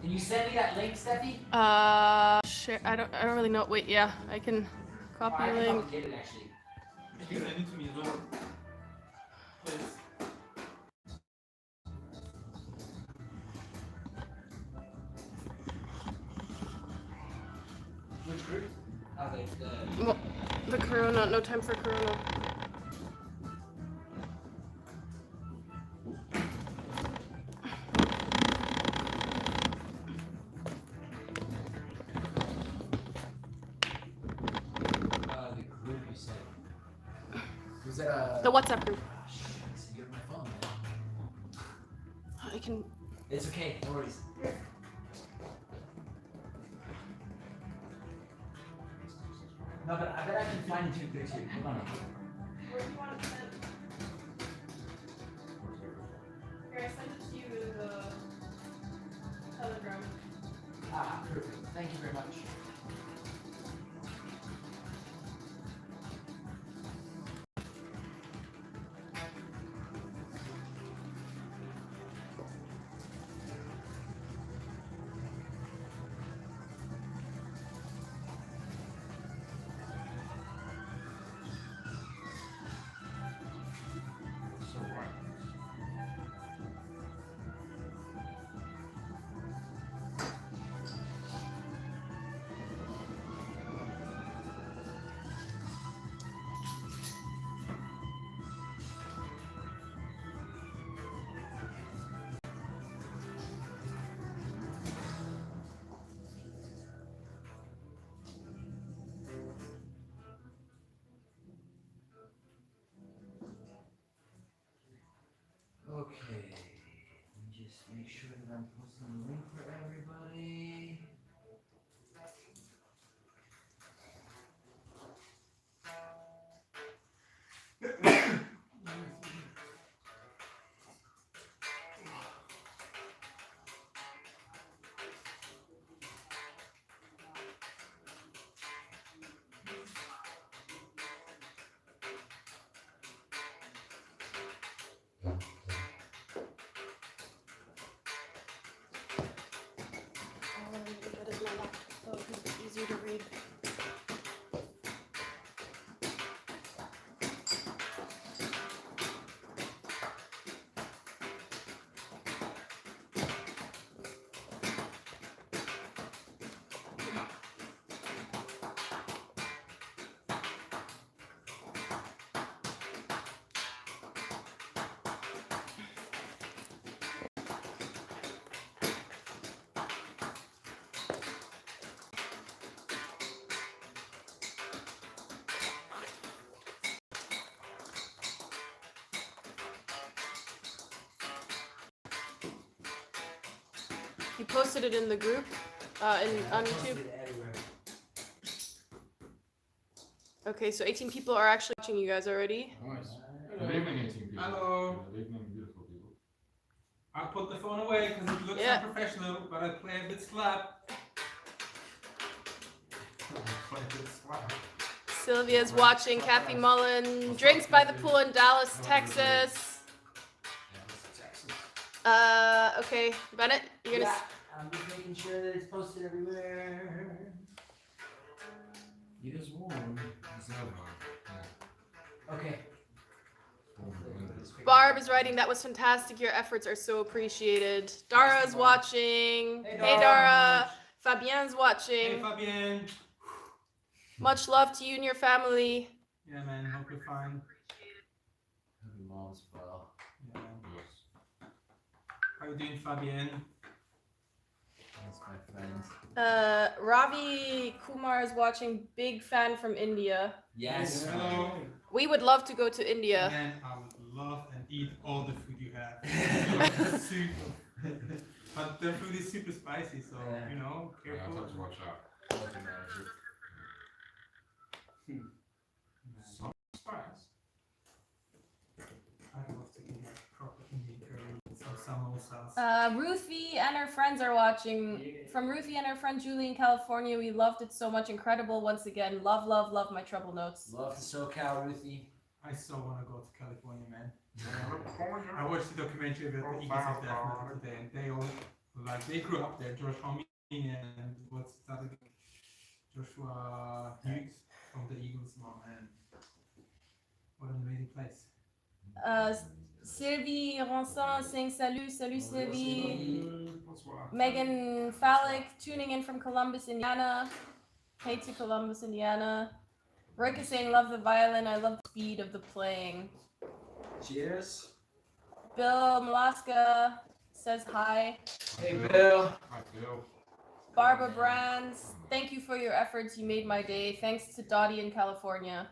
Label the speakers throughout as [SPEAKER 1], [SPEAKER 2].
[SPEAKER 1] Can you send me that link, Steffi?
[SPEAKER 2] Share. I don't really know. Wait, yeah, I can copy
[SPEAKER 1] I can
[SPEAKER 2] link.
[SPEAKER 1] probably get it actually.
[SPEAKER 3] You can send it to me as well. Please.
[SPEAKER 1] Which group?
[SPEAKER 2] Well, the Corona. No time for Corona.
[SPEAKER 1] The group you said. Was that
[SPEAKER 2] The WhatsApp group.
[SPEAKER 1] Shit, you have my phone, man.
[SPEAKER 2] I can.
[SPEAKER 1] It's okay, no worries. No, but I bet I can find it too quick too. Hold on.
[SPEAKER 2] Where do you want it sent? Here, I sent it to you in the Telegram.
[SPEAKER 1] Ah, perfect. Thank you very much. Okay, let me just make sure that I'm posting the link for everybody.
[SPEAKER 2] All I need to get is my laptop though, because it's easier to read. You posted it in the group, on YouTube. Okay, so 18 people are actually watching you guys already.
[SPEAKER 4] Nice. Good evening, 18 people.
[SPEAKER 3] Hello.
[SPEAKER 4] Good evening, beautiful people.
[SPEAKER 3] I put the phone away because it looks
[SPEAKER 2] Yeah.
[SPEAKER 3] unprofessional, but I play a bit slap.
[SPEAKER 2] Sylvia's watching. Kathy Mullen. Drinks by the pool in Dallas, Texas. Okay, Bennett, you're gonna.
[SPEAKER 1] Yeah, I'm just making sure that it's posted everywhere. It is warm.
[SPEAKER 4] It's not hard.
[SPEAKER 1] Okay.
[SPEAKER 2] Barb is writing, that was fantastic. Your efforts are so appreciated. Dara's watching. Hey Dara. Fabienne's watching.
[SPEAKER 3] Hey Fabienne.
[SPEAKER 2] Much love to you and your family.
[SPEAKER 3] Yeah man, hope you're fine.
[SPEAKER 1] Happy mom's well.
[SPEAKER 3] Yeah, man. How you doing, Fabienne?
[SPEAKER 1] That's my friend.
[SPEAKER 2] Ravi Kumar is watching. Big fan from India.
[SPEAKER 1] Yes.
[SPEAKER 3] Hello.
[SPEAKER 2] We would love to go to India.
[SPEAKER 3] Man, I would love and eat all the food you have. Super. But their food is super spicy, so you know,
[SPEAKER 4] Yeah, I
[SPEAKER 3] careful.
[SPEAKER 4] have to watch out. Some spice.
[SPEAKER 3] I'd love to eat proper Indian curry with some samosas.
[SPEAKER 2] Ruthie and her friends are watching. From Ruthie and her friend Julie in California, we loved it so much. Incredible once again. Love, love, love my trouble notes.
[SPEAKER 1] Love the SoCal, Ruthie.
[SPEAKER 3] I so want to go to California, man. I watched the documentary about the Eagles of Death Metal today, and they all like they grew up there. Josh Homme and what's that again? Joshua Hughes from the Eagles. Oh man, what an amazing place.
[SPEAKER 2] Sylvie Ronson saying salut, salut Sylvie.
[SPEAKER 4] Bonsoir.
[SPEAKER 2] Megan Fallick tuning in from Columbus, Indiana. Hey to Columbus, Indiana. Rick is saying love the violin, I love the speed of the playing.
[SPEAKER 1] Cheers.
[SPEAKER 2] Bill Malaska says hi.
[SPEAKER 1] Hey, Bill.
[SPEAKER 4] Hi, Phil.
[SPEAKER 2] Barbara Brands, thank you for your efforts, you made my day. Thanks to Dottie in California.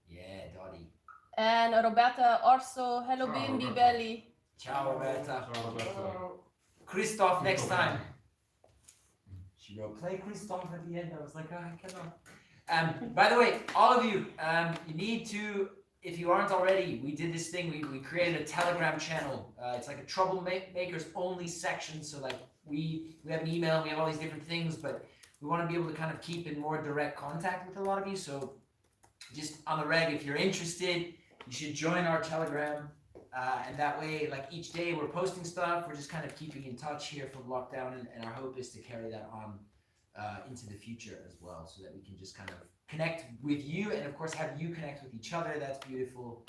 [SPEAKER 1] Yeah, Dottie.
[SPEAKER 2] And Roberta Orso, hello
[SPEAKER 4] Ciao,
[SPEAKER 2] bimbi
[SPEAKER 4] Roberta.
[SPEAKER 2] belly.
[SPEAKER 1] Ciao, Roberta.
[SPEAKER 4] Ciao, Roberto.
[SPEAKER 1] Christoph next time. She wrote, play Christoph at the end. I was like, oh, I cannot. By the way, all of you, you need to, if you aren't already, we did this thing. We created a Telegram channel. It's like a troublemakers only section. So like we have an email, we have all these different things, but we want to be able to kind of keep in more direct contact with a lot of you. So just on the reg, if you're interested, you should join our Telegram. And that way, like each day we're posting stuff, we're just kind of keeping in touch here from lockdown, and our hope is to carry that on into the future as well, so that we can just kind of connect with you, and of course have you connect with each other. That's beautiful,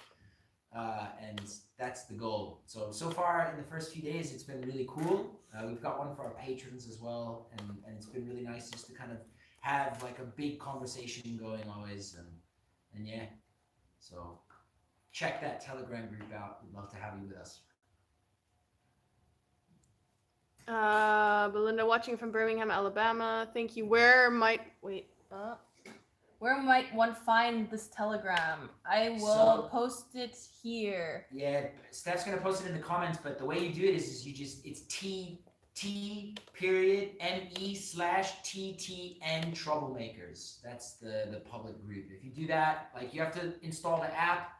[SPEAKER 1] and that's the goal. So far in the first few days, it's been really cool. We've got one for our patrons as well, and it's been really nice just to kind of have like a big conversation going always, and yeah, so. Check that Telegram group out. We'd love to have you with us.
[SPEAKER 2] Belinda watching from Birmingham, Alabama. Thank you. Where might one find this telegram? I will post it here.
[SPEAKER 1] Yeah, Steph's gonna post it in the comments, but the way you do it is you just, it's t.me/TTN Troublemakers. That's the public group. If you do that, like you have to install the app.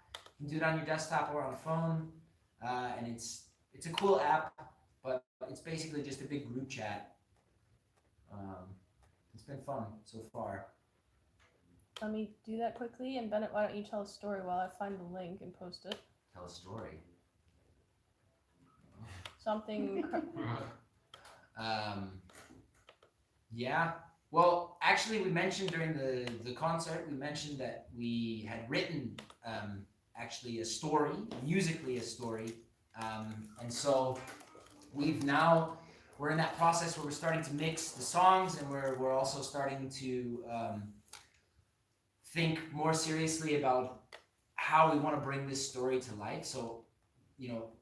[SPEAKER 1] You can do it on your desktop or on a phone, and it's a cool app, but it's basically just a big group chat. It's been fun so far.
[SPEAKER 2] Let me do that quickly, and Bennett, why don't you tell a story while I find the link and post it?
[SPEAKER 1] Tell a story.
[SPEAKER 2] Something.
[SPEAKER 1] Yeah. Well, actually, we mentioned during the concert, we mentioned that we had written actually a story, musically a story, and so we're in that process where we're starting to mix the songs, and we're also starting to think more seriously about how we want to bring this story to life. So, you know,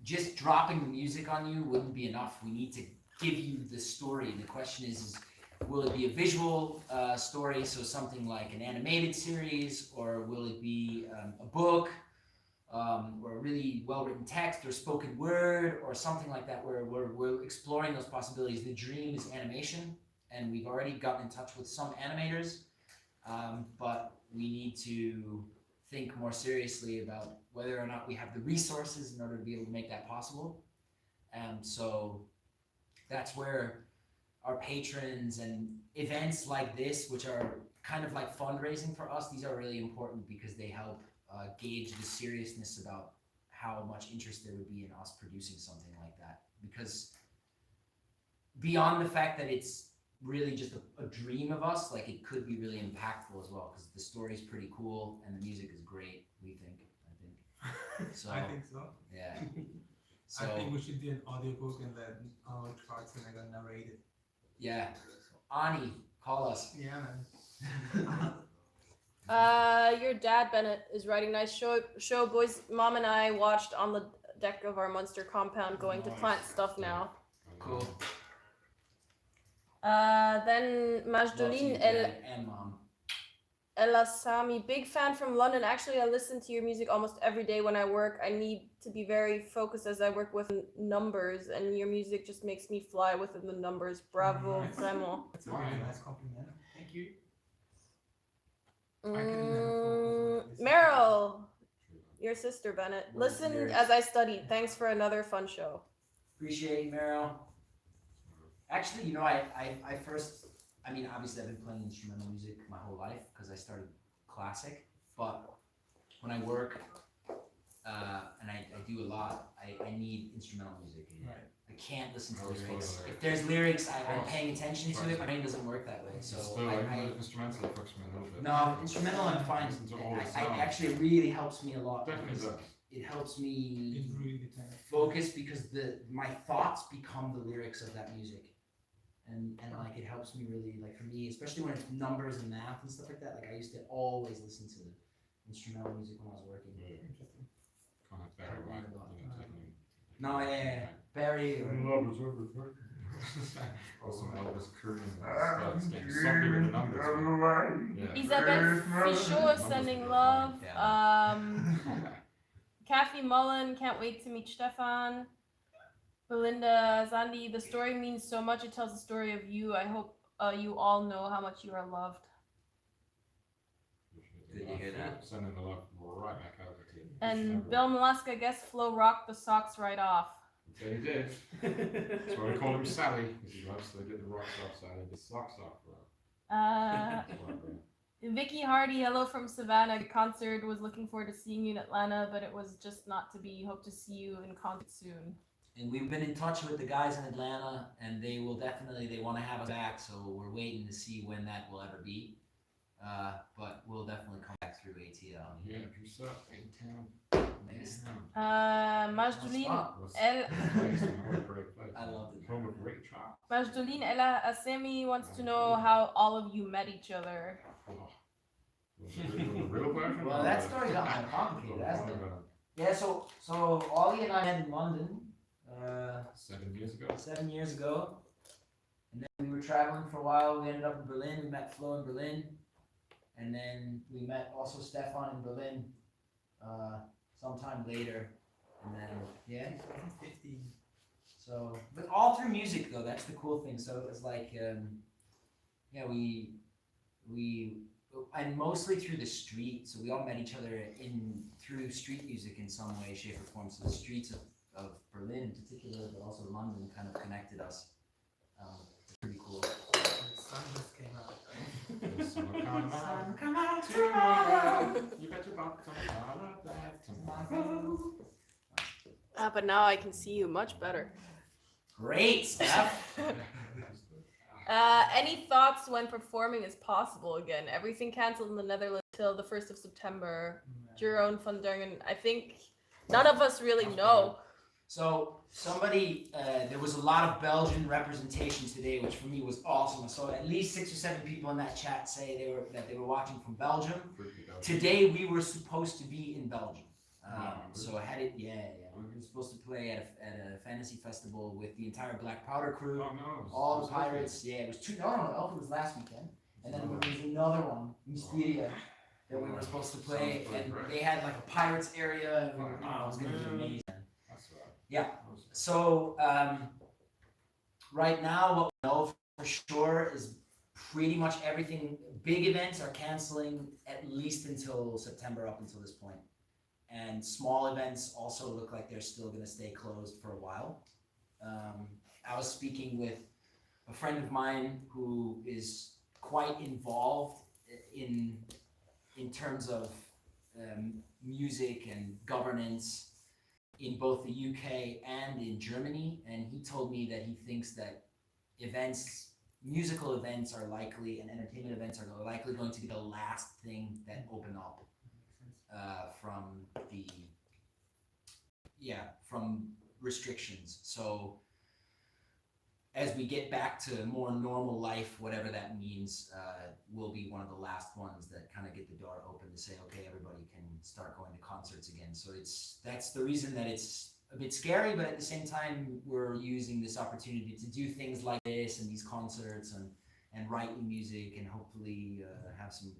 [SPEAKER 1] just dropping the music on you wouldn't be enough. We need to give you the story, and the question is will it be a visual story, so something like an animated series, or will it be a book, or a really well-written text, or spoken word, or something like that, where we're exploring those possibilities. The dream is animation, and we've already gotten in touch with some animators, but we need to think more seriously about whether or not we have the resources in order to be able to make that possible. And so that's where our patrons and events like this, which are kind of like fundraising for us, these are really important because they help gauge the seriousness about how much interest there would be in us producing something like that. Because beyond the fact that it's really just a dream of us, like it could be really impactful as well, because the story is pretty cool and the music is great, I think. So,
[SPEAKER 3] I think so.
[SPEAKER 1] Yeah.
[SPEAKER 3] I think we should do an audiobook and then Charles and I gonna narrate it.
[SPEAKER 1] Yeah. Ani, call us.
[SPEAKER 3] Yeah, man.
[SPEAKER 2] Your dad, Bennett, is writing nice show. Boys, Mom and I watched on the deck of our Munster compound going to plant stuff now.
[SPEAKER 1] Cool.
[SPEAKER 2] Then Majdoline
[SPEAKER 1] And Mom.
[SPEAKER 2] El Asami, big fan from London. Actually, I listen to your music almost every day when I work. I need to be very focused as I work with numbers, and your music just makes me fly within the numbers. Bravo,
[SPEAKER 3] Nice.
[SPEAKER 2] vraiment.
[SPEAKER 3] That's a really nice compliment. Thank you. I could never focus on this.
[SPEAKER 2] Meryl, your sister, Bennett.
[SPEAKER 1] Where's
[SPEAKER 2] Listen
[SPEAKER 1] lyrics?
[SPEAKER 2] as I studied. Thanks for another fun show.
[SPEAKER 1] Appreciate you, Meryl. Actually, you know, I first, I mean, obviously I've been playing instrumental music my whole life because I started classic, but when I work and I do a lot, I need instrumental music.
[SPEAKER 3] Right.
[SPEAKER 1] I can't listen to
[SPEAKER 4] I always
[SPEAKER 1] lyrics.
[SPEAKER 4] follow the
[SPEAKER 1] If there's lyrics, I'm
[SPEAKER 4] Oh,
[SPEAKER 1] paying attention to it. My brain doesn't work that way. So
[SPEAKER 4] Still,
[SPEAKER 1] I
[SPEAKER 4] even the instrumental fucks me a little bit.
[SPEAKER 1] no, instrumental I'm fine.
[SPEAKER 4] Listen to all the
[SPEAKER 1] I
[SPEAKER 4] sounds.
[SPEAKER 1] actually it really helps me a lot.
[SPEAKER 4] Definitely
[SPEAKER 1] because
[SPEAKER 4] does.
[SPEAKER 1] It helps
[SPEAKER 3] It
[SPEAKER 1] me
[SPEAKER 3] really depends.
[SPEAKER 1] focus because my thoughts become the lyrics of that music. And like it helps me really like for me, especially when it's numbers and math and stuff like that. Like I used to always listen to instrumental music when I was working.
[SPEAKER 4] Yeah.
[SPEAKER 3] Interesting.
[SPEAKER 4] Can't have Barry White, you know, taking.
[SPEAKER 1] No, yeah. Barry or
[SPEAKER 4] Or some Elvis crooning. Starts getting soppy with the numbers. Yeah.
[SPEAKER 2] Isabelle Fichot sending love. Kathy Mullen, can't wait to meet Stefan. Belinda Zandi, the story means so much. It tells the story of you. I hope you all know how much you are loved.
[SPEAKER 1] Did you hear that?
[SPEAKER 4] Sending the love right back over to you.
[SPEAKER 2] And Bill Mollusk, guess Flo rocked the socks right off.
[SPEAKER 4] Yeah, he did. That's why we call him Sally, because he loves to get the rocks off Sally, the socks off.
[SPEAKER 2] Vicky Hardy, hello from Savannah. Concert, was looking forward to seeing you in Atlanta, but it was just not to be. Hope to see you in concert soon.
[SPEAKER 1] And we've been in touch with the guys in Atlanta, and they will definitely they want to have us back. So we're waiting to see when that will ever be. But we'll definitely come back through ATL.
[SPEAKER 4] Yeah, who's up in town?
[SPEAKER 1] Nice.
[SPEAKER 2] Majdoline El
[SPEAKER 1] I loved it.
[SPEAKER 4] Home of great chop.
[SPEAKER 2] Majdoline Ella Assemi wants to know how all of you met each other.
[SPEAKER 4] The real version?
[SPEAKER 1] Well, that story got kind of complicated, hasn't it? Yeah. So Ollie and I met in London
[SPEAKER 4] 7 years ago.
[SPEAKER 1] 7 years ago, and then we were traveling for a while. We ended up in Berlin. We met Flo in Berlin, and then we met also Stefan in Berlin sometime later, and then yeah.
[SPEAKER 3] 2015.
[SPEAKER 1] So, but all through music though. That's the cool thing. So it was like, yeah, we, and mostly through the street. So we all met each other through street music in some way, shape, or form. So the streets of Berlin in particular, but also London, kind of connected us. It's pretty cool.
[SPEAKER 3] The sun just came out.
[SPEAKER 4] The summer come out.
[SPEAKER 1] Sun come out
[SPEAKER 4] tomorrow. You bet your bottom dollar that tomorrow.
[SPEAKER 2] But now I can see you much better.
[SPEAKER 1] Great stuff.
[SPEAKER 2] Any thoughts when performing is possible again? Everything canceled in the Netherlands till the 1st of September. Jeroen van Dungen. I think none of us really know.
[SPEAKER 1] So somebody, there was a lot of Belgian representation today, which for me was awesome. So at least 6 or 7 people in that chat say they were watching from Belgium. Today we were supposed to be in Belgium. So I had it, yeah. We were supposed to play at a fantasy festival with the entire Black Powder crew,
[SPEAKER 4] Oh no.
[SPEAKER 1] all the pirates. Yeah, it was two. No, Elf was last weekend, and then there was another one, Mysteria, that we were supposed to play,
[SPEAKER 4] Sounds
[SPEAKER 1] and
[SPEAKER 4] great.
[SPEAKER 1] they had like a pirates area. And it was gonna be amazing.
[SPEAKER 4] That's right.
[SPEAKER 1] Yeah. So right now, what we know for sure is pretty much everything. Big events are canceling at least until September, up until this point. And small events also look like they're still going to stay closed for a while. I was speaking with a friend of mine who is quite involved in terms of music and governance in both the UK and in Germany, and he told me that he thinks that musical events are likely, and entertainment events are likely going to be the last thing that open up from restrictions. So as we get back to more normal life, whatever that means, will be one of the last ones that kind of get the door open to say, okay, everybody can start going to concerts again. So that's the reason that it's a bit scary, but at the same time, we're using this opportunity to do things like this and these concerts and write new music and hopefully have some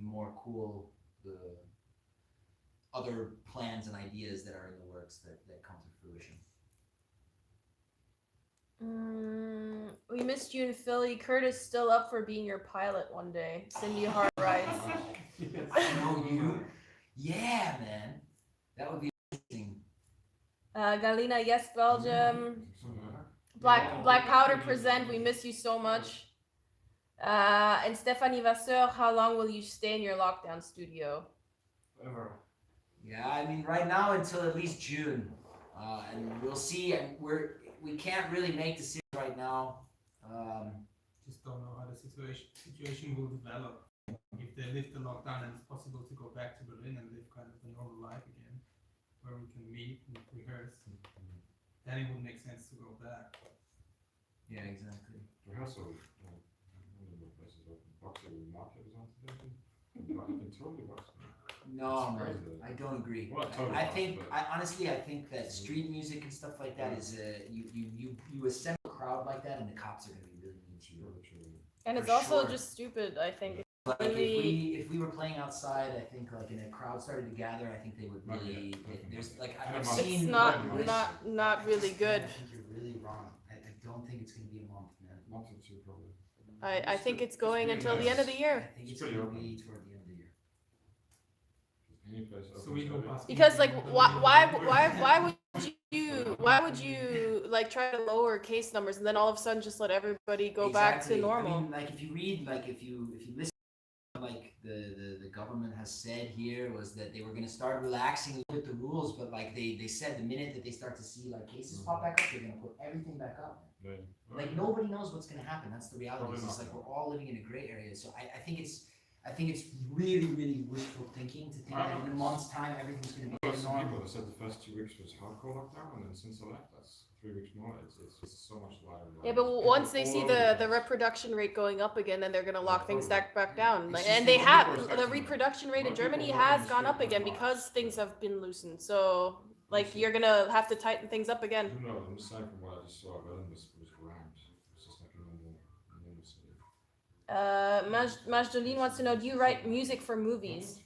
[SPEAKER 1] more cool other plans and ideas that are in the works that come to fruition.
[SPEAKER 2] We missed you in Philly. Curtis still up for being your pilot one day. Cindy Hart writes.
[SPEAKER 1] I know you. Yeah, man. That would be amazing.
[SPEAKER 2] Galina, yes, Belgium. Black Powder present. We miss you so much. And Stephanie Vasseur, how long will you stay in your lockdown studio?
[SPEAKER 1] Forever. Yeah, I mean, right now until at least June, and we'll see. And we can't really make decisions right now.
[SPEAKER 3] Just don't know how the situation will develop. If they lift the lockdown and it's possible to go back to Berlin and live kind of a normal life again, where we can meet and rehearse, then it would make sense to go back.
[SPEAKER 1] Yeah, exactly.
[SPEAKER 4] Rehearsal, one of the places open. Boxer market was on today. I've been totally boxed.
[SPEAKER 1] No,
[SPEAKER 4] It's
[SPEAKER 1] man,
[SPEAKER 4] crazy.
[SPEAKER 1] I don't agree.
[SPEAKER 4] Well, totally
[SPEAKER 1] I
[SPEAKER 4] not,
[SPEAKER 1] think,
[SPEAKER 4] but-
[SPEAKER 1] honestly, I think that street music and stuff like that is you assemble a crowd like that, and the cops are gonna be really mean to you.
[SPEAKER 4] Really, truly.
[SPEAKER 2] And it's
[SPEAKER 1] For
[SPEAKER 2] also
[SPEAKER 1] sure.
[SPEAKER 2] just stupid, I think.
[SPEAKER 1] Like
[SPEAKER 2] Really-
[SPEAKER 1] if we were playing outside, I think like and a crowd started to gather, I think they would
[SPEAKER 4] Not
[SPEAKER 1] really.
[SPEAKER 4] yet, definitely.
[SPEAKER 1] There's like
[SPEAKER 4] And
[SPEAKER 1] I've
[SPEAKER 4] a month.
[SPEAKER 1] seen.
[SPEAKER 2] It's not really good.
[SPEAKER 1] I think you're really wrong. I don't think it's gonna be a month, man.
[SPEAKER 4] Month or two probably.
[SPEAKER 2] I think it's going
[SPEAKER 4] pretty
[SPEAKER 2] until the end of the
[SPEAKER 1] I
[SPEAKER 2] year.
[SPEAKER 1] think
[SPEAKER 4] It's
[SPEAKER 1] it's
[SPEAKER 4] pretty
[SPEAKER 1] gonna
[SPEAKER 4] open.
[SPEAKER 1] be toward the end of the year.
[SPEAKER 4] Any place
[SPEAKER 3] So we go
[SPEAKER 4] opens early.
[SPEAKER 3] past.
[SPEAKER 2] Because like
[SPEAKER 3] Berlin,
[SPEAKER 2] why
[SPEAKER 3] Berlin,
[SPEAKER 2] why would you like try to lower case numbers and then all of a sudden just let everybody go back to
[SPEAKER 1] Exactly.
[SPEAKER 2] normal?
[SPEAKER 1] I mean, like if you read, like if you listen, like the government has said here was that they were gonna start relaxing with the rules, but like they said the minute that they start to see like cases pop back up, they're gonna put everything back up.
[SPEAKER 4] Yeah.
[SPEAKER 1] Like nobody knows what's gonna happen. That's the reality.
[SPEAKER 4] Probably
[SPEAKER 1] It's
[SPEAKER 4] not.
[SPEAKER 1] like we're all living in a gray area. So I think it's really wishful thinking to think that in a month's time everything's gonna be
[SPEAKER 4] Well, some
[SPEAKER 1] normal.
[SPEAKER 4] people have said the first 2 weeks was hardcore lockdown, and then since I left, that's 3 weeks more. It's just so much lighter.
[SPEAKER 2] Yeah, but once they see the reproduction rate going up again, then they're gonna lock things back down.
[SPEAKER 1] It's
[SPEAKER 2] Like,
[SPEAKER 1] just
[SPEAKER 2] and they
[SPEAKER 1] the
[SPEAKER 2] have
[SPEAKER 4] people are
[SPEAKER 2] the
[SPEAKER 4] expecting it.
[SPEAKER 2] reproduction rate in
[SPEAKER 4] Most people
[SPEAKER 2] Germany
[SPEAKER 4] are
[SPEAKER 2] has
[SPEAKER 4] working
[SPEAKER 2] gone up
[SPEAKER 4] straight
[SPEAKER 2] again
[SPEAKER 4] from
[SPEAKER 2] because
[SPEAKER 4] March,
[SPEAKER 2] things
[SPEAKER 4] so-
[SPEAKER 2] have been loosened. So like you're gonna have to tighten things up again.
[SPEAKER 4] Who knows? I'm just saying from what I just saw, Berlin was rammed. It was just like a normal city.
[SPEAKER 2] Majdoline wants to know, do you write music for movies?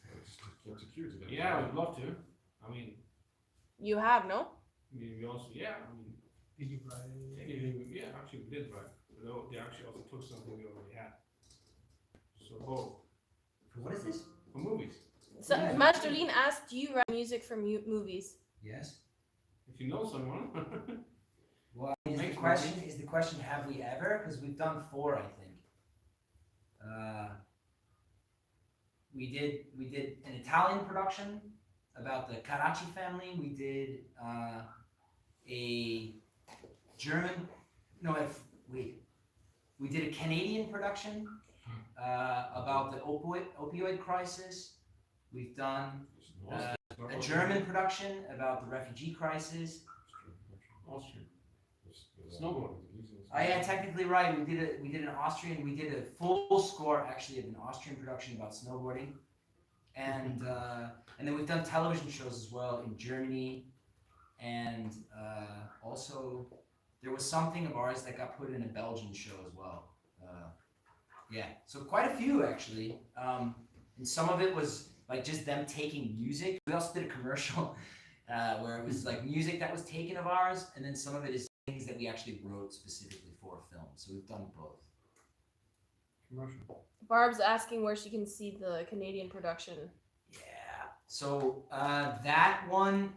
[SPEAKER 4] It's a cute to get
[SPEAKER 5] Yeah, I
[SPEAKER 4] involved.
[SPEAKER 5] would love to. I mean,
[SPEAKER 2] You have, no?
[SPEAKER 5] we also, yeah, I mean,
[SPEAKER 3] Did you write?
[SPEAKER 5] yeah, actually we did, but they actually also took something we already had. So both
[SPEAKER 1] What is this?
[SPEAKER 5] for movies.
[SPEAKER 2] So
[SPEAKER 1] Yeah.
[SPEAKER 2] Majdoline asked, do you write music for movies?
[SPEAKER 1] Yes.
[SPEAKER 5] If you know someone,
[SPEAKER 1] Well, is the
[SPEAKER 5] Makes
[SPEAKER 1] question have we ever? Because we've done 4, I think. We did an Italian production about the Carracci family. We did a German. No, we did a Canadian production about the opioid crisis. We've done a German production about the refugee crisis.
[SPEAKER 5] Austrian. Snowboarding.
[SPEAKER 1] Yeah, technically right. We did an Austrian. We did a full score actually of an Austrian production about snowboarding, and then we've done television shows as well in Germany, and also there was something of ours that got put in a Belgian show as well. Yeah, so quite a few actually, and some of it was like just them taking music. We also did a commercial where it was like music that was taken of ours, and then some of it is things that we actually wrote specifically for film. So we've done both.
[SPEAKER 5] Commercial.
[SPEAKER 2] Barb's asking where she can see the Canadian production.
[SPEAKER 1] Yeah. So that one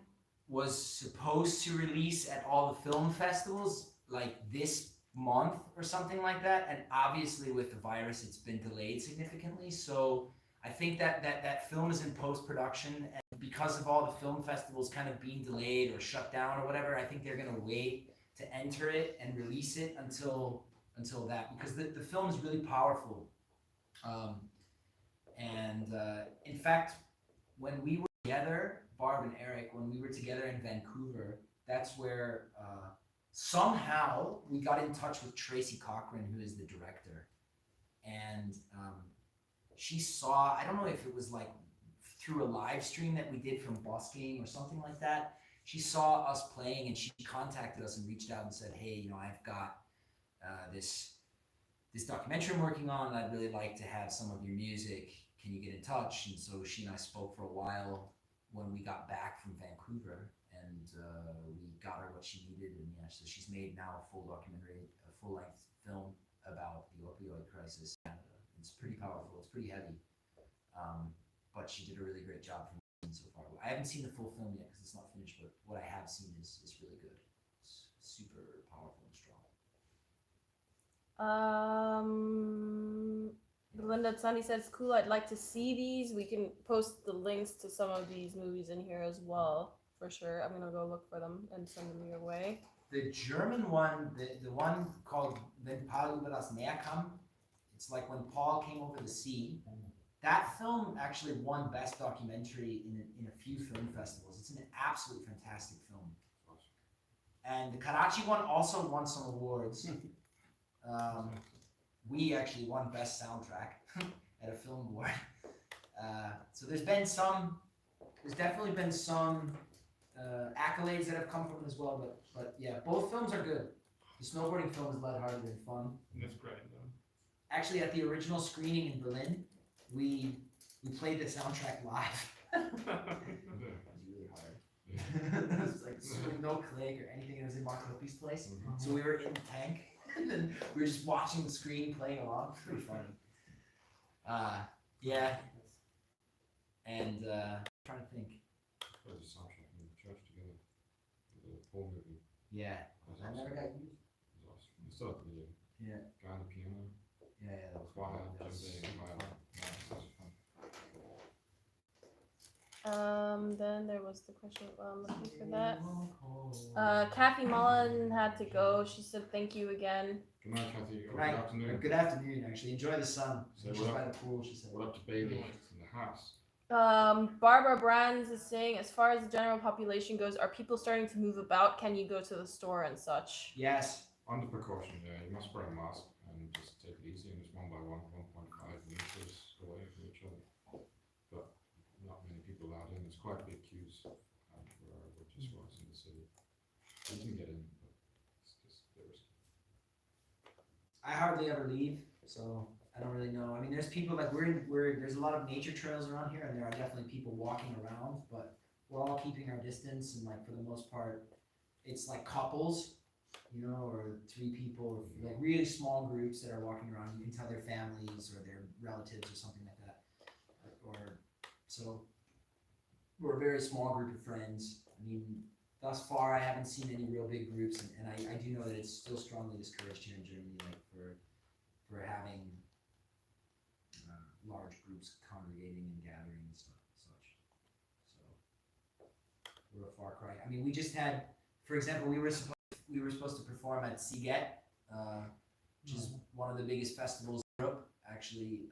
[SPEAKER 1] was supposed to release at all the film festivals like this month or something like that, and obviously with the virus, it's been delayed significantly. So I think that film is in post-production, and because of all the film festivals kind of being delayed or shut down or whatever, I think they're gonna wait to enter it and release it until that, because the film is really powerful. In fact, when we were together, Barb and Eric, when we were together in Vancouver, that's where somehow we got in touch with Tracy Cochran, who is the director, and she saw, I don't know if it was like through a live stream that we did from busking or something like that. She saw us playing and she contacted us and reached out and said, hey, I've got this documentary I'm working on, and I'd really like to have some of your music. Can you get in touch? And so she and I spoke for a while when we got back from Vancouver, and we got her what she needed. And yeah, so she's made now a full documentary, a full-length film about the opioid crisis in Canada. It's pretty powerful. It's pretty heavy. But she did a really great job for me so far. I haven't seen the full film yet because it's not finished, but what I have seen is really good. It's super powerful and strong.
[SPEAKER 2] Belinda Tsani says, cool, I'd like to see these. We can post the links to some of these movies in here as well, for sure. I'm gonna go look for them and send them your way.
[SPEAKER 1] the German one, the one called Wenn Paul über das Meer kam, it's like when Paul came over the sea. That film actually won Best Documentary in a few film festivals. It's an absolute fantastic film. And the Karachi one also won some awards. We actually won Best Soundtrack at a film award. So there's definitely been some accolades that have come from it as well. But yeah, both films are good. The snowboarding film is lighthearted and fun.
[SPEAKER 5] That's great.
[SPEAKER 1] Actually, at the original screening in Berlin, we played the soundtrack live. It was really hard. It was like no click or anything. It was in Mark Hoppy's place, so we were in the tank, and then we were just watching the screen playing along. Pretty funny. Yeah. And trying to think.
[SPEAKER 4] There's a soundtrack in the church together. The whole movie.
[SPEAKER 1] Yeah.
[SPEAKER 4] Was
[SPEAKER 1] I never got used.
[SPEAKER 4] It was awesome. You still have the
[SPEAKER 1] Yeah.
[SPEAKER 4] guy on the piano.
[SPEAKER 1] Yeah, that was
[SPEAKER 4] Wild,
[SPEAKER 1] fun. That was
[SPEAKER 4] Jim Day,
[SPEAKER 1] super
[SPEAKER 4] Wild.
[SPEAKER 1] fun.
[SPEAKER 4] Yeah, it's such fun.
[SPEAKER 2] Then there was the question while I'm looking for that. Kathy Mullen had to go. She said thank you again.
[SPEAKER 4] Good night, Kathy. Good
[SPEAKER 1] Right.
[SPEAKER 4] afternoon.
[SPEAKER 1] Good afternoon, actually. Enjoy the sun.
[SPEAKER 4] So
[SPEAKER 1] She's
[SPEAKER 4] what
[SPEAKER 1] by
[SPEAKER 4] up?
[SPEAKER 1] the pool, she said.
[SPEAKER 4] What up to Bailey in the house?
[SPEAKER 2] Barbara Brands is saying, as far as the general population goes, are people starting to move about? Can you go to the store and such?
[SPEAKER 1] Yes.
[SPEAKER 4] Under precaution, yeah, you must wear a mask and just take it easy, and it's 1 by 1, 1.5 meters away from each other. But not many people allowed in. There's quite big queues where I just was in the city. You can get in, but it's just a bit risky.
[SPEAKER 1] I hardly ever leave, so I don't really know. I mean, there's people like there's a lot of nature trails around here, and there are definitely people walking around, but we're all keeping our distance, and like for the most part, it's like couples, you know, or 3 people, like really small groups that are walking around. You can tell their families or their relatives or something like that, or so. We're a very small group of friends. I mean, thus far, I haven't seen any real big groups, and I do know that it's still strongly discouraged here in Germany, like for having large groups congregating and gathering and stuff, such. So we're a far cry. I mean, we just had, for example, we were supposed to perform at Siget, which is one of the biggest festivals in Europe, actually,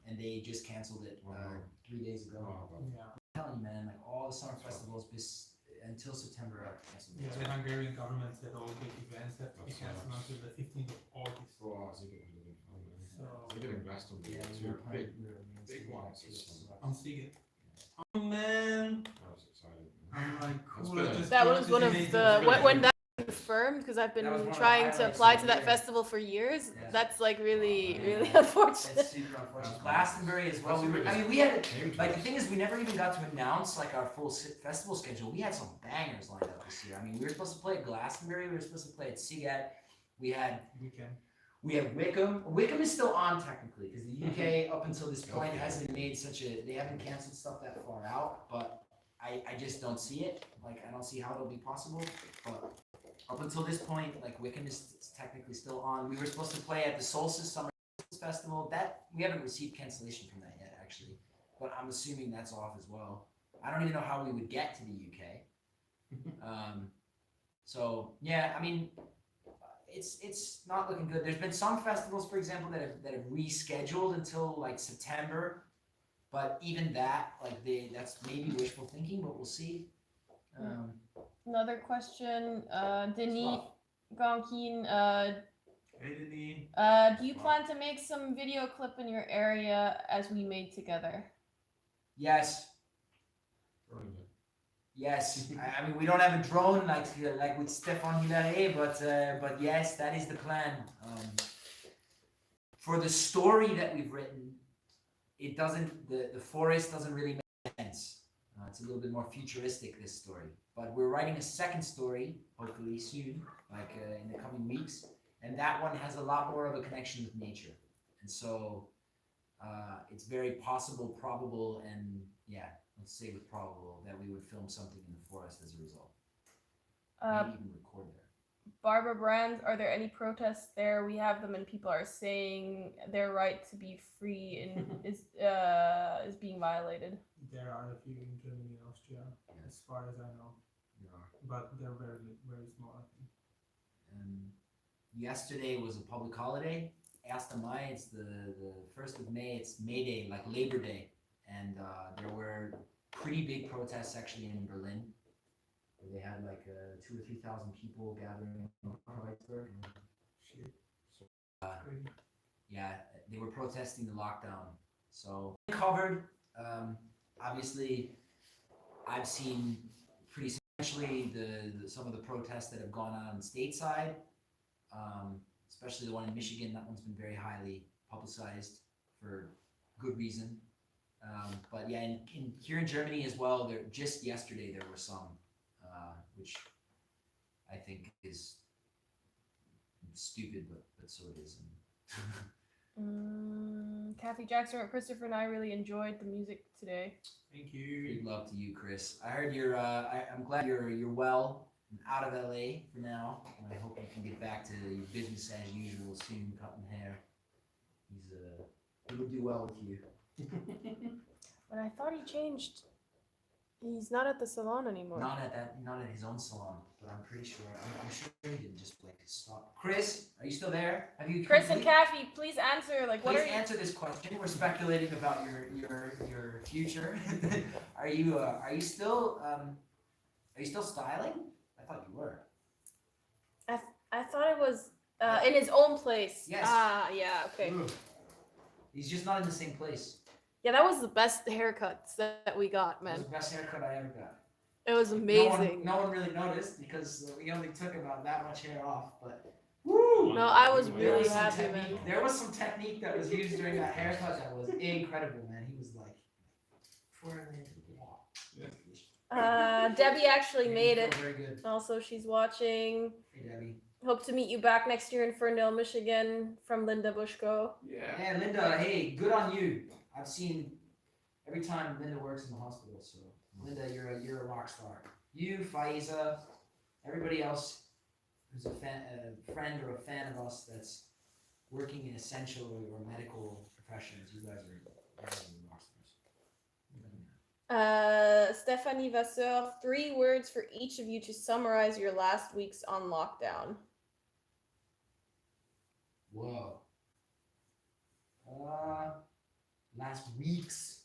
[SPEAKER 1] and they just canceled it 3 days ago.
[SPEAKER 4] Wow, but
[SPEAKER 3] Yeah.
[SPEAKER 1] I'm telling you, man, like all the summer festivals until September are canceled.
[SPEAKER 3] Yeah, the Hungarian government said all big events have to be
[SPEAKER 4] That's
[SPEAKER 3] cancelled
[SPEAKER 4] nice.
[SPEAKER 3] until the 15th of August.
[SPEAKER 4] oh, Ziggler would have been fun, man.
[SPEAKER 3] So-
[SPEAKER 4] Ziggler and Glastonbury,
[SPEAKER 1] Yeah,
[SPEAKER 4] two
[SPEAKER 1] we were
[SPEAKER 4] big,
[SPEAKER 1] playing-
[SPEAKER 4] big ones.
[SPEAKER 3] I'm Siget. Oh man,
[SPEAKER 4] I was excited, man.
[SPEAKER 3] I'm like
[SPEAKER 4] That's
[SPEAKER 3] cool. I
[SPEAKER 4] been-
[SPEAKER 3] just
[SPEAKER 2] That
[SPEAKER 3] got
[SPEAKER 2] was
[SPEAKER 3] this
[SPEAKER 2] one of
[SPEAKER 3] amazing
[SPEAKER 2] the
[SPEAKER 3] feeling.
[SPEAKER 2] when that confirmed, because I've
[SPEAKER 1] That was
[SPEAKER 2] been
[SPEAKER 1] one of the
[SPEAKER 2] trying to
[SPEAKER 1] highlights
[SPEAKER 2] apply
[SPEAKER 1] of
[SPEAKER 2] to
[SPEAKER 1] the
[SPEAKER 2] that
[SPEAKER 1] year.
[SPEAKER 2] festival for years.
[SPEAKER 1] Yeah.
[SPEAKER 2] That's like really
[SPEAKER 1] Yeah.
[SPEAKER 2] unfortunate.
[SPEAKER 1] That's super unfortunate. Glastonbury as well. I mean, we had like the thing is, we never even got to announce like our full festival schedule. We had some bangers lined up this year. I mean, we were supposed to play at Glastonbury. We were supposed to play at Siget. We had Wickham. Wickham is still on technically because the UK up until this point
[SPEAKER 4] Okay.
[SPEAKER 1] hasn't made they haven't canceled stuff that far out. But I just don't see it. Like I don't see how it'll be possible. But up until this point, like Wickham is technically still on. We were supposed to play at the Solstice Summer Festival. That we haven't received cancellation from that yet, actually. But I'm assuming that's off as well. I don't even know how we would get to the UK. So yeah, I mean, it's not looking good. There's been some festivals, for example, that have rescheduled until like September. But even that, like that's maybe wishful thinking, but we'll see.
[SPEAKER 2] Another question, Denis
[SPEAKER 1] Rough.
[SPEAKER 2] Gonkin,
[SPEAKER 3] Hey, Denny.
[SPEAKER 2] do you plan to make some video clip in your area as we made together?
[SPEAKER 1] Yes, yes. I mean, we don't have a drone like with Stefan Hilaire, but yes, that is the plan. For the story that we've written, it doesn't. The forest doesn't really make sense. It's a little bit more futuristic, this story. But we're writing a second story, hopefully soon, like in the coming weeks, and that one has a lot more of a connection with nature. And so it's very possible, probable, and yeah, let's say with probable, that we would film something in the forest as a result. Maybe even record there.
[SPEAKER 2] Barbara Brands, are there any protests there? We have them, and people are saying their right to be free is being violated.
[SPEAKER 3] There are a few in Germany and Austria, as far as I know,
[SPEAKER 1] Yeah.
[SPEAKER 3] but they're very, very small. I think.
[SPEAKER 1] Yesterday was a public holiday. 1. Mai, it's the 1st of May, it's May Day, like Labor Day. And there were pretty big protests actually in Berlin. Where they had like 2,000 or 3,000 people gathering in Kreuzberg.
[SPEAKER 3] Shit.
[SPEAKER 1] Uh, yeah, they were protesting the lockdown. So covered. Obviously, I've seen pretty substantially some of the protests that have gone on stateside, especially the one in Michigan. That one's been very highly publicized for good reason. But yeah, here in Germany as well, just yesterday there were some, which I think is stupid, but so it is.
[SPEAKER 2] Kathy Jackson or Christopher and I really enjoyed the music today.
[SPEAKER 3] Thank you.
[SPEAKER 1] Big love to you, Chris. I heard you're. I'm glad you're well and out of LA for now, and I hope you can get back to your business as usual soon, cutting hair. He would do well with you.
[SPEAKER 2] But I thought he changed. He's not at the salon anymore.
[SPEAKER 1] Not at his own salon, but I'm pretty sure. I'm sure he didn't just like stop. Chris, are you still there? Have you?
[SPEAKER 2] Chris and Kathy, please answer. Like, what
[SPEAKER 1] Please
[SPEAKER 2] are you?
[SPEAKER 1] answer this question. We're speculating about your future. Are you still styling? I thought you were.
[SPEAKER 2] I thought it was in his own place.
[SPEAKER 1] Yes.
[SPEAKER 2] Ah, yeah. Okay.
[SPEAKER 1] He's just not in the same place.
[SPEAKER 2] Yeah, that was the best haircuts that we got,
[SPEAKER 1] It was
[SPEAKER 2] man.
[SPEAKER 1] the best haircut I ever got.
[SPEAKER 2] It was amazing.
[SPEAKER 1] No one really noticed because we only took about that much hair off, but woo!
[SPEAKER 2] No, I was
[SPEAKER 1] There
[SPEAKER 2] really
[SPEAKER 1] was some
[SPEAKER 2] happy, man.
[SPEAKER 1] technique. There was some technique that was used during that haircut that was incredible, man. He was like twirling.
[SPEAKER 2] Debbie actually made it.
[SPEAKER 1] Very good.
[SPEAKER 2] Also, she's watching.
[SPEAKER 1] Hey, Debbie.
[SPEAKER 2] Hope to meet you back next year in Ferndale, Michigan, from Linda Bushko.
[SPEAKER 5] Yeah.
[SPEAKER 1] Yeah, Linda. Hey, good on you. I've seen every time Linda works in the hospital. So Linda, you're a rock star. You, Faiza, everybody else who's a friend or a fan of us that's working in essential or medical professions. You guys are rock stars.
[SPEAKER 2] Stephanie Vasseur, 3 words for each of you to summarize your last weeks on lockdown.
[SPEAKER 1] Whoa. Last weeks.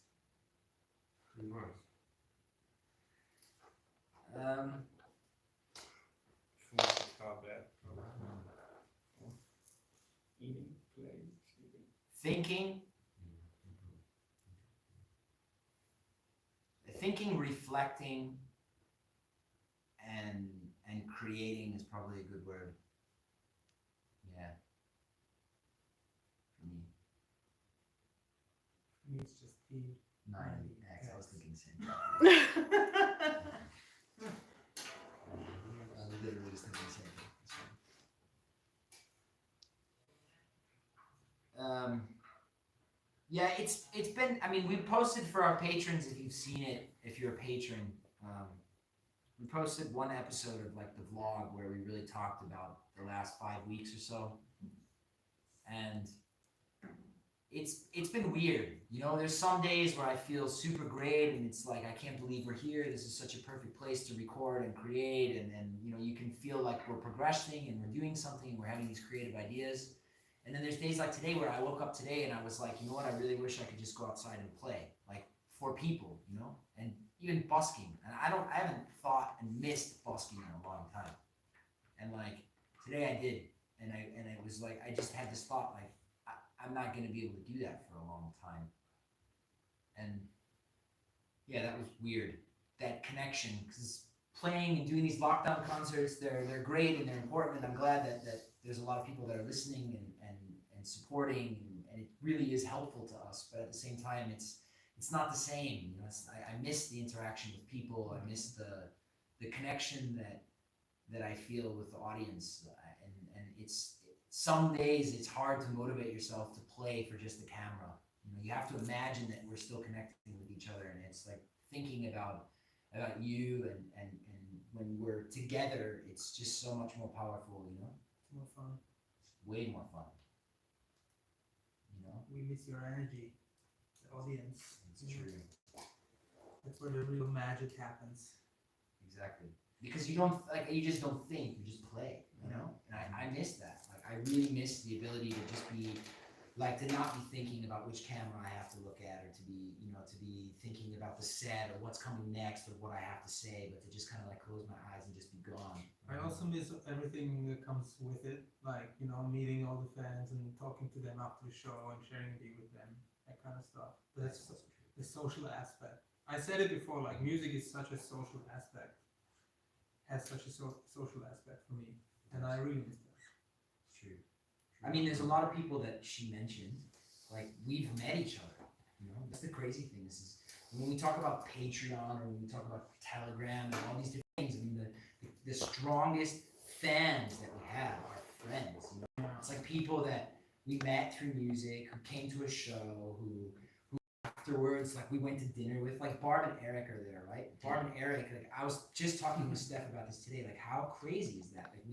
[SPEAKER 4] Pretty nice.
[SPEAKER 5] Not bad. Eating, playing, sleeping.
[SPEAKER 1] Thinking, reflecting, and creating is probably a good word. Yeah. For me.
[SPEAKER 3] For me, it's just be.
[SPEAKER 1] 9X. I was thinking the same thing. I was literally just thinking the same thing. That's fine. Yeah, it's been. I mean, we posted for our patrons. If you've seen it, if you're a patron, we posted one episode of like the vlog where we really talked about the last 5 weeks or so, and it's been weird. You know, there's some days where I feel super great, and it's like I can't believe we're here. This is such a perfect place to record and create, and you know, you can feel like we're progressing and we're doing something and we're having these creative ideas. And then there's days like today where I woke up today and I was like, you know what, I really wish I could just go outside and play, like for people, you know, and even busking. And I haven't thought and missed busking in a long time. And like today I did, and it was like I just had this thought like I'm not going to be able to do that for a long time. And yeah, that was weird. That connection, because playing and doing these lockdown concerts, they're great and they're important, and I'm glad that there's a lot of people that are listening and supporting, and it really is helpful to us. But at the same time, it's not the same. You know, I miss the interaction with people. I miss the connection that I feel with the audience. And it's some days it's hard to motivate yourself to play for just the camera. You know, you have to imagine that we're still connecting with each other, and it's like thinking about you and when we're together, it's just so much more powerful. You know,
[SPEAKER 3] It's more fun.
[SPEAKER 1] it's way more fun. You know,
[SPEAKER 3] We miss your energy, the audience.
[SPEAKER 1] it's true.
[SPEAKER 3] That's where the real magic happens.
[SPEAKER 1] Exactly. because you don't like you just don't think, you just play, you know. And I miss that. Like I really miss the ability to just be like to not be thinking about which camera I have to look at, or to be to be thinking about the set or what's coming next or what I have to say, but to just kind of like close my eyes and just be gone.
[SPEAKER 3] I also miss everything that comes with it, like meeting all the fans and talking to them after the show and sharing a beer with them, that kind of stuff. That's the social aspect. I said it before, like music is such a social aspect, has such a social aspect for me, and I really miss that.
[SPEAKER 1] True. I mean, there's a lot of people that she mentioned, like we've met each other. That's the crazy thing. This is when we talk about Patreon or when we talk about Telegram and all these different things. I mean, the strongest fans that we have are friends. It's like people that we met through music, who came to a show, who afterwards, like we went to dinner with, like Barb and Eric are there, right? Barb and Eric, like I was just talking with Steph about this today. Like, how crazy is that? Like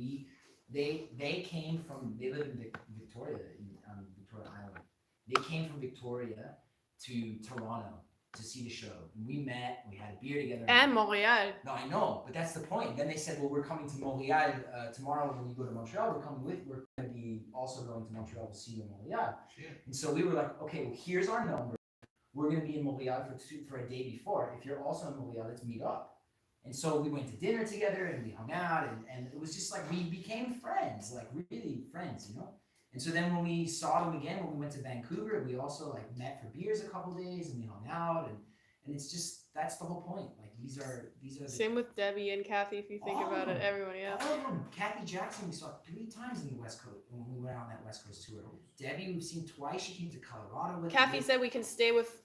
[SPEAKER 1] they came from, they live in Victoria, on Victoria Island. They came from Victoria to Toronto to see the show. And we met, we had a beer together.
[SPEAKER 2] And Montreal.
[SPEAKER 1] No, I know, but that's the point. Then they said, well, we're coming to Montreal tomorrow when you go to Montreal. We're going to be also going to Montreal to see you in Montreal.
[SPEAKER 3] Shit.
[SPEAKER 1] And so we were like, okay, well, here's our number. We're going to be in Montreal for a day before. If you're also in Montreal, let's meet up. And so we went to dinner together and we hung out, and it was just like we became friends, like really friends, And so then when we saw them again, when we went to Vancouver, we also like met for beers a couple days and we hung out, and it's just, that's the whole point. Like these are the
[SPEAKER 2] Same with Debbie and Kathy, if you think
[SPEAKER 1] all
[SPEAKER 2] about
[SPEAKER 1] of
[SPEAKER 2] it.
[SPEAKER 1] them.
[SPEAKER 2] Everyone, yeah.
[SPEAKER 1] All of them. Kathy Jackson we saw 3 times in the West Coast when we went on that West Coast tour. Debbie we've seen twice. She came to Colorado with
[SPEAKER 2] Kathy
[SPEAKER 1] me.
[SPEAKER 2] said we can stay with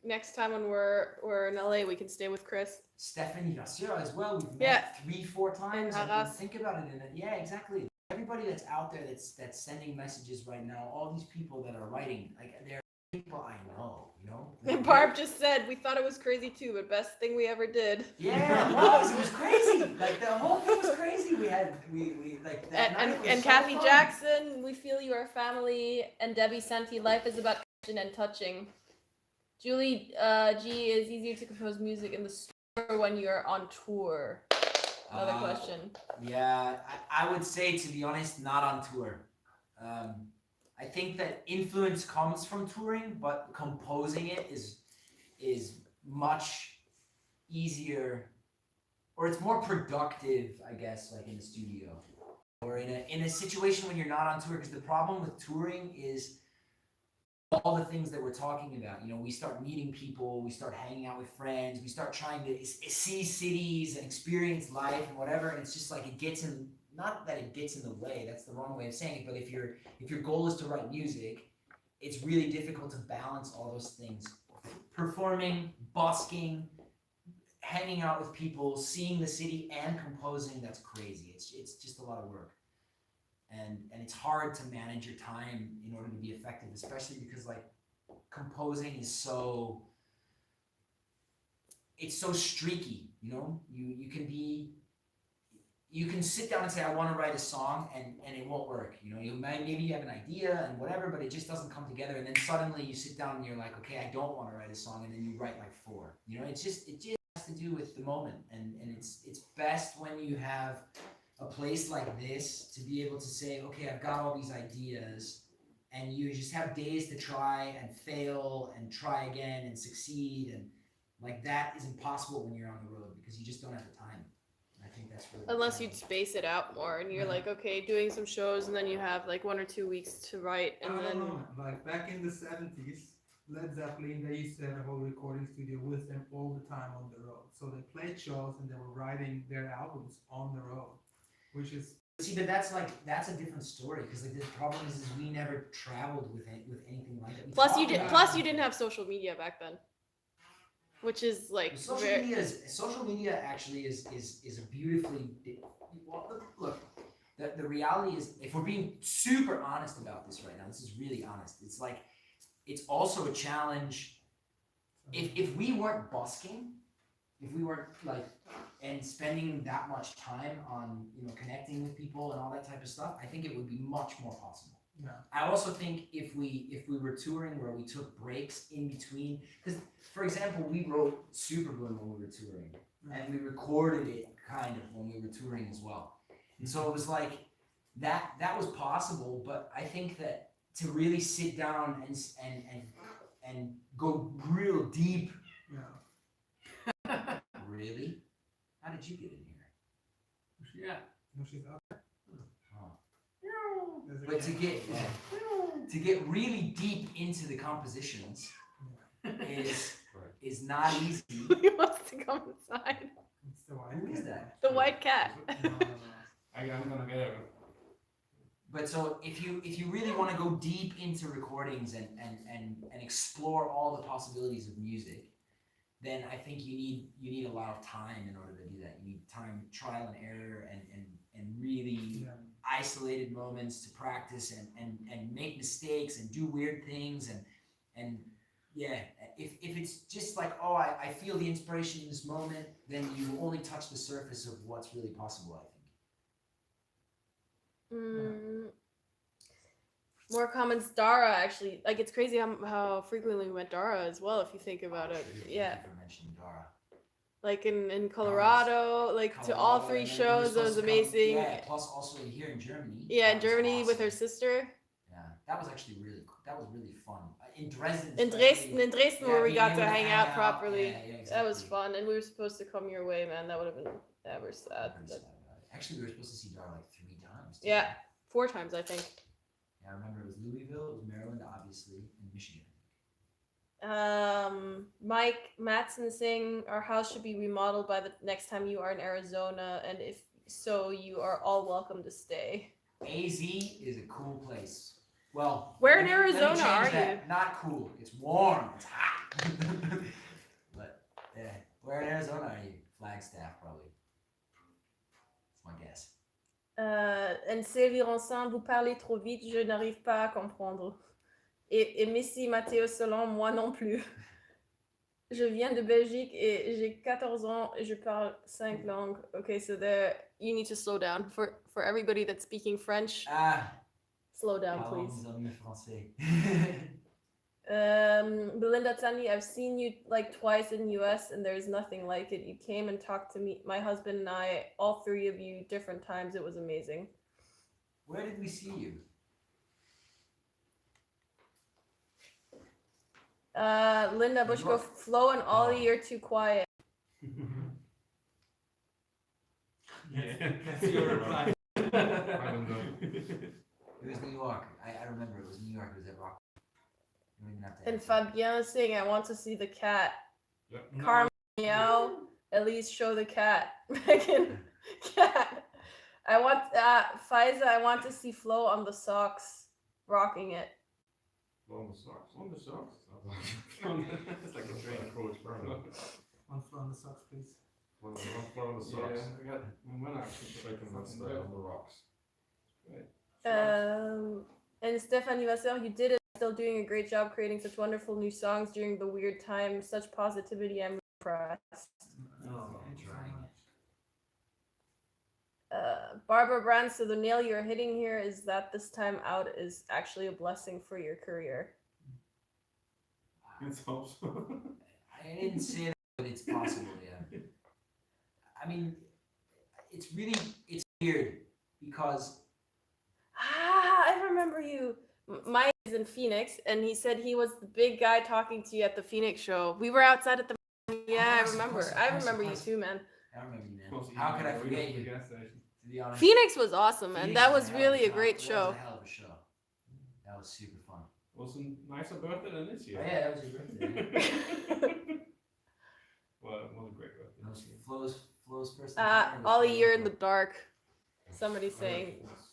[SPEAKER 2] next time when we're in LA, we can stay with Chris.
[SPEAKER 1] Stephanie Garcia as well. We've
[SPEAKER 2] Yeah.
[SPEAKER 1] met 3-4 times.
[SPEAKER 2] And
[SPEAKER 1] And
[SPEAKER 2] Arras.
[SPEAKER 1] think about it. Yeah, exactly. Everybody that's out there that's sending messages right now, all these people that are writing, like they're people I know,
[SPEAKER 2] And Barb just said we thought it was crazy too, but best thing we ever did.
[SPEAKER 1] Yeah, it was. It was crazy. Like the whole thing was crazy. We like that
[SPEAKER 2] And
[SPEAKER 1] night was
[SPEAKER 2] and
[SPEAKER 1] so
[SPEAKER 2] Kathy
[SPEAKER 1] fun.
[SPEAKER 2] Jackson, we feel you are family. And Debbie Santi, life is about connection and touching. Julie G, is easier to compose music in the store when you're on tour. Another question.
[SPEAKER 1] Yeah, I would say, to be honest, not on tour. I think that influence comes from touring, but composing it is much easier, or it's more productive, I guess, like in the studio or in a situation when you're not on tour. Because the problem with touring is all the things that we're talking about. We start meeting people, we start hanging out with friends, we start trying to see cities and experience life and whatever, and it's just like it gets in, not that it gets in the way, that's the wrong way of saying it, but if your goal is to write music, it's really difficult to balance all those things. Performing, busking, hanging out with people, seeing the city, and composing, that's crazy. It's just a lot of work. And it's hard to manage your time in order to be effective, especially because like composing is it's so streaky, you can sit down and say, I want to write a song, and it won't work. Maybe you have an idea and whatever, but it just doesn't come together. And then suddenly you sit down and you're like, okay, I don't want to write a song, and then you write like 4. It just has to do with the moment, and it's best when you have a place like this to be able to say, okay, I've got all these ideas, and you just have days to try and fail and try again and succeed, and like that is impossible when you're on the road because you just don't have the time. And I think that's really
[SPEAKER 2] Unless you'd space it out more and you're like, okay, doing some shows and then you have like 1 or 2 weeks to write and
[SPEAKER 3] I
[SPEAKER 2] then
[SPEAKER 3] don't know. Like back in the 70s, Led Zeppelin, they used to have a whole recording studio with them all the time on the road. So they played shows and they were writing their albums on the road, which is
[SPEAKER 1] See, but that's a different story because like the problem is we never traveled with anything like that. We
[SPEAKER 2] plus
[SPEAKER 1] talked about
[SPEAKER 2] plus
[SPEAKER 1] it.
[SPEAKER 2] you didn't have social media back then. Which is like
[SPEAKER 1] Social media actually is a beautifully look. The reality is, if we're being super honest about this right now, this is really honest. It's like it's also a challenge. If we weren't busking, if we weren't like and spending that much time on connecting with people and all that type of stuff, I think it would be much more possible.
[SPEAKER 3] Yeah.
[SPEAKER 1] I also think if we were touring where we took breaks in between, because for example, we wrote Superbloom when we were touring, and we recorded it kind of when we were touring as well. And so it was like that was possible, but I think that to really sit down and go real deep.
[SPEAKER 3] Yeah.
[SPEAKER 1] Really? How did you get in here?
[SPEAKER 5] Yeah.
[SPEAKER 3] No, she's out.
[SPEAKER 1] Oh.
[SPEAKER 3] There's a
[SPEAKER 1] But to get really deep into the compositions is not easy.
[SPEAKER 2] He wants to come inside.
[SPEAKER 3] It's the white
[SPEAKER 1] Who is
[SPEAKER 3] cat.
[SPEAKER 1] that?
[SPEAKER 2] The white cat.
[SPEAKER 3] No, no, no.
[SPEAKER 5] I'm gonna get it.
[SPEAKER 1] But so if you really want to go deep into recordings and explore all the possibilities of music, then I think you need a lot of time in order to do that. You need time, trial and error, and really
[SPEAKER 3] Yeah.
[SPEAKER 1] isolated moments to practice and make mistakes and do weird things and yeah, if it's just like, oh, I feel the inspiration in this moment, then you only touch the surface of what's really possible, I think.
[SPEAKER 2] More comments. Dara, actually, like, it's crazy how frequently we met Dara as well, if you think about it.
[SPEAKER 1] Thank
[SPEAKER 2] Yeah,
[SPEAKER 1] you for mentioning Dara.
[SPEAKER 2] like in Colorado, like to all
[SPEAKER 1] Colorado,
[SPEAKER 2] three
[SPEAKER 1] and then we were
[SPEAKER 2] shows, it was
[SPEAKER 1] supposed to come-
[SPEAKER 2] amazing.
[SPEAKER 1] Yeah, plus also here in Germany.
[SPEAKER 2] Yeah, in
[SPEAKER 1] That was
[SPEAKER 2] Germany with her
[SPEAKER 1] awesome.
[SPEAKER 2] sister.
[SPEAKER 1] Yeah, that was actually really cool. That was really fun. In Dresden.
[SPEAKER 2] In
[SPEAKER 1] especially,
[SPEAKER 2] Dresden,
[SPEAKER 1] yeah,
[SPEAKER 2] where we
[SPEAKER 1] being
[SPEAKER 2] got
[SPEAKER 1] able
[SPEAKER 2] to hang out properly.
[SPEAKER 1] Yeah,
[SPEAKER 2] That was
[SPEAKER 1] exactly.
[SPEAKER 2] fun, and we were supposed to come your way, man. That would have been ever sad.
[SPEAKER 1] Pretty
[SPEAKER 2] But
[SPEAKER 1] sad about it. Actually, we were supposed to see Dara like 3 times. too.
[SPEAKER 2] yeah, 4 times, I think.
[SPEAKER 1] Yeah, I remember it was Louisville, it was Maryland, obviously, and Michigan.
[SPEAKER 2] Mike Matson saying our house should be remodeled by the next time you are in Arizona, and if so, you are all welcome to stay.
[SPEAKER 1] AZ is a cool place. Well,
[SPEAKER 2] Where in
[SPEAKER 1] let me
[SPEAKER 2] Arizona
[SPEAKER 1] change
[SPEAKER 2] are
[SPEAKER 1] that. Not cool. It's warm. It's hot. But yeah, where in Arizona are you? Flagstaff, probably. That's my guess.
[SPEAKER 2] And Sylvie Ronson, vous parlez trop vite, je n'arrive pas à comprendre. Et Missy Mathéo Solon, moi non plus. Je viens de Belgique et j'ai 14 ans et je parle 5 langues. Okay, so there, you need to slow down. For everybody that's speaking French,
[SPEAKER 1] Ah,
[SPEAKER 2] slow down,
[SPEAKER 1] parlons
[SPEAKER 2] please.
[SPEAKER 1] mes amis français.
[SPEAKER 2] Belinda Tani, I've seen you like twice in US and there's nothing like it. You came and talked to me, my husband and I, all 3 of you, different times. It was amazing.
[SPEAKER 1] Where did we see you?
[SPEAKER 2] Linda
[SPEAKER 1] New
[SPEAKER 2] Bushko,
[SPEAKER 1] York.
[SPEAKER 2] Flo and Ollie,
[SPEAKER 1] Oh.
[SPEAKER 2] you're too quiet.
[SPEAKER 5] Yeah.
[SPEAKER 3] That's your reply.
[SPEAKER 4] I don't know.
[SPEAKER 1] It was New York. I remember it was New York. It was at Rock. You don't even have to
[SPEAKER 2] And
[SPEAKER 1] answer.
[SPEAKER 2] Fabien saying, I want to see the cat.
[SPEAKER 4] Yeah.
[SPEAKER 2] Carmen, meow. At least show the cat. Megan, cat. I want, Faiza, I want to see Flo on the socks, rocking it.
[SPEAKER 4] On the socks.
[SPEAKER 5] On the socks.
[SPEAKER 4] It's like a train cool experiment.
[SPEAKER 3] One floor on the socks, please.
[SPEAKER 4] One floor on the
[SPEAKER 5] Yeah,
[SPEAKER 4] socks.
[SPEAKER 5] I got one actually.
[SPEAKER 4] So they can not stay on the rocks.
[SPEAKER 2] And Stephanie Vasseur, you did it. Still doing a great job creating such wonderful new songs during the weird time. Such positivity. I'm impressed.
[SPEAKER 1] Oh,
[SPEAKER 3] Thank you so
[SPEAKER 1] trying.
[SPEAKER 3] much.
[SPEAKER 2] Barbara Brand, so the nail you're hitting here is that this time out is actually a blessing for your career.
[SPEAKER 5] Let's hope so.
[SPEAKER 1] I didn't say that, but it's possible, yeah. I mean, it's weird because
[SPEAKER 2] I remember you. Mike is in Phoenix, and he said he was the big guy talking to you at the Phoenix show. We were outside at the. Yeah, I remember. I remember you too, man.
[SPEAKER 1] I remember you, man.
[SPEAKER 5] Close
[SPEAKER 1] How could I
[SPEAKER 5] email, we
[SPEAKER 1] forget
[SPEAKER 5] go to
[SPEAKER 1] you?
[SPEAKER 5] the gas station.
[SPEAKER 1] To be honest,
[SPEAKER 2] Phoenix was awesome, man.
[SPEAKER 1] Phoenix
[SPEAKER 2] That
[SPEAKER 1] was
[SPEAKER 2] was
[SPEAKER 1] a hell of
[SPEAKER 2] really a
[SPEAKER 1] time.
[SPEAKER 2] great
[SPEAKER 1] That
[SPEAKER 2] show.
[SPEAKER 1] was a hell of a show. That was super fun.
[SPEAKER 5] Was a nicer birthday than this
[SPEAKER 1] Oh,
[SPEAKER 5] year.
[SPEAKER 1] yeah, that was your birthday.
[SPEAKER 5] Well, it was a great birthday.
[SPEAKER 1] That was Flo's first. encounter with
[SPEAKER 2] Ollie,
[SPEAKER 1] Flo
[SPEAKER 2] you're in the
[SPEAKER 1] Loco.
[SPEAKER 2] dark. Somebody saying.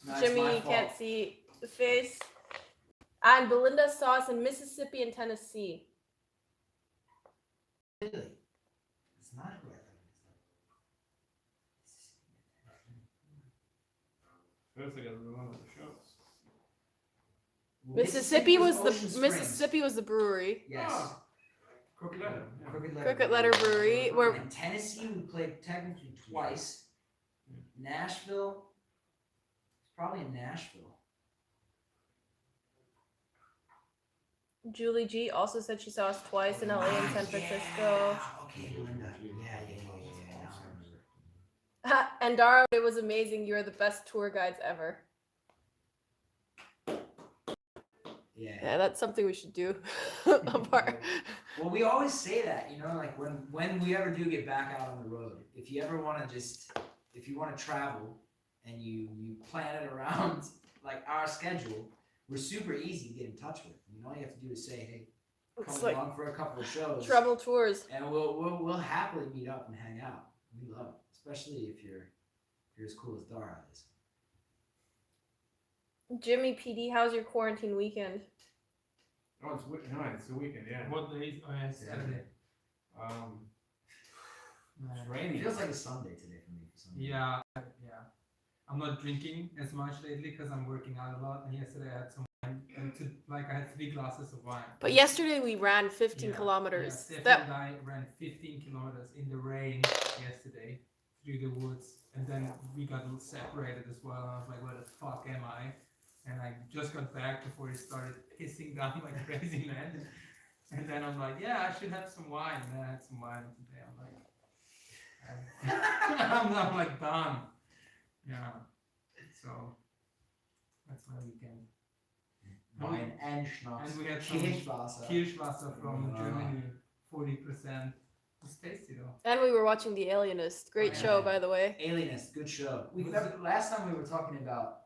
[SPEAKER 1] No, it's
[SPEAKER 2] Jimmy,
[SPEAKER 1] my
[SPEAKER 2] you can't
[SPEAKER 1] fault.
[SPEAKER 2] see the face. And Belinda saw us in Mississippi and Tennessee.
[SPEAKER 1] Really? It's not who I thought it
[SPEAKER 5] First, I got to remember the shows.
[SPEAKER 1] was.
[SPEAKER 2] Mississippi was
[SPEAKER 1] Ocean
[SPEAKER 2] the
[SPEAKER 1] Springs.
[SPEAKER 2] Mississippi was the brewery.
[SPEAKER 1] Yes.
[SPEAKER 5] Ah, Crooked Letter. Yeah.
[SPEAKER 2] Crooked Letter Brewery, where
[SPEAKER 1] In Tennessee, we played technically twice. Nashville. It's probably in Nashville.
[SPEAKER 2] Julie G also said she saw us twice in LA and San Francisco.
[SPEAKER 1] Yeah. Okay, Linda. Yeah.
[SPEAKER 2] And Dara, it was amazing. You're the best tour guides ever.
[SPEAKER 1] Yeah.
[SPEAKER 2] Yeah, that's something we should do. Apart.
[SPEAKER 1] Well, we always say that, you know, like when we ever do get back out on the road, if you ever want to if you want to travel and you plan it around like our schedule, we're super easy to get in touch with. I mean, all you have to do is say, hey,
[SPEAKER 2] It's
[SPEAKER 1] come
[SPEAKER 2] like
[SPEAKER 1] along for a couple of shows,
[SPEAKER 2] Trouble Tours.
[SPEAKER 1] and we'll happily meet up and hang out. We love it, especially if you're as cool as Dara is.
[SPEAKER 2] Jimmy PD, how's your quarantine weekend?
[SPEAKER 5] Oh, it's the weekend, yeah.
[SPEAKER 3] What day is? Oh, yeah, Saturday.
[SPEAKER 5] It's
[SPEAKER 1] It
[SPEAKER 5] raining.
[SPEAKER 1] feels like a Sunday today for me. For some reason.
[SPEAKER 3] Yeah. I'm not drinking as much lately because I'm working out a lot. And yesterday I had some wine, and I had 3 glasses of wine.
[SPEAKER 2] But yesterday we ran 15
[SPEAKER 3] Yeah,
[SPEAKER 2] kilometers.
[SPEAKER 3] Yeah, Steffi
[SPEAKER 2] That
[SPEAKER 3] and I ran 15 kilometers in the rain yesterday through the woods, and then we got separated as well. And I was like, "Where the fuck am I?" And I just got back before it started pissing down like crazy, man. And then I'm like, "Yeah, I should have some wine." And I had some wine today. I'm like, I'm like done. Yeah. So that's my weekend.
[SPEAKER 1] Wine and schnapps.
[SPEAKER 3] And we had some
[SPEAKER 1] Kirschwasser.
[SPEAKER 3] Kirschwasser from
[SPEAKER 1] Ah.
[SPEAKER 3] Germany, 40%. It's tasty though.
[SPEAKER 2] and we were watching The Alienist. Great
[SPEAKER 1] Oh,
[SPEAKER 2] show,
[SPEAKER 1] yeah.
[SPEAKER 2] by the way.
[SPEAKER 1] Alienist, good show. Last time we were talking about